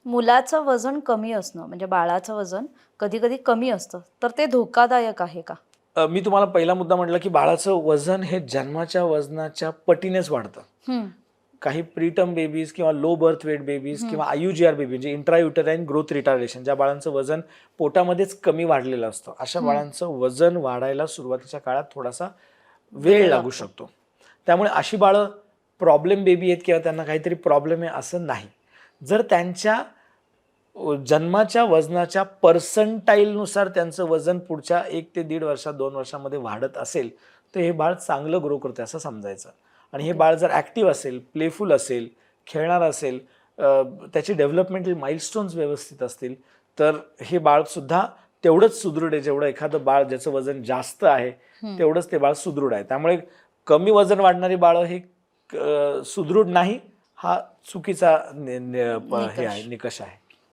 मुलाचं वजन कमी असणं म्हणजे बाळाचं वजन कधी कधी कमी असतं तर ते धोकादायक आहे का? मी तुम्हाला पहिला मुद्दा म्हटलं की बाळाचं वजन हे जन्माच्या वजनाच्या पटीनेच वाढतं. हम्म. काही प्रीटर्म बेबीज किंवा लो बर्थ वेट बेबीज हम्म. किंवा IUGR बेबी म्हणजे इंट्रायुटराईन ग्रोथ रिटार्डेशन, ज्या बाळांचं वजन पोटामध्येच कमी वाढलेलं असतं, अशा बाळांचं वजन वाढायला सुरुवातीच्या काळात थोडासा वेळ लागू शकतो. त्यामुळे अशी बाळं प्रॉब्लेम बेबी आहेत किंवा त्यांना काहीतरी प्रॉब्लेम आहे असं नाही. जर त्यांच्या जन्माच्या वजनाच्या पर्संटाईलनुसार त्यांचं वजन पुढच्या 1 ते 1.5 वर्षात 2 वर्षामध्ये वाढत असेल तर हे बाळ चांगलं ग्रो करते असं समजायचं. आणि हे बाळ जर ॲक्टिव्ह असेल, प्लेफुल असेल, खेळणार असेल, त्याची डेव्हलपमेंटल माइलस्टोन्स व्यवस्थित असतील तर हे बाळसुद्धा तेवढंच सुदृढ आहे जेवढं एखादं बाळ ज्याचं वजन जास्त आहे तेवढंच ते बाळ सुदृढ आहे. त्यामुळे कमी वजन वाढणारी बाळं हे सुदृढ नाही, हा चुकीचा हे आहे, निकष आहे.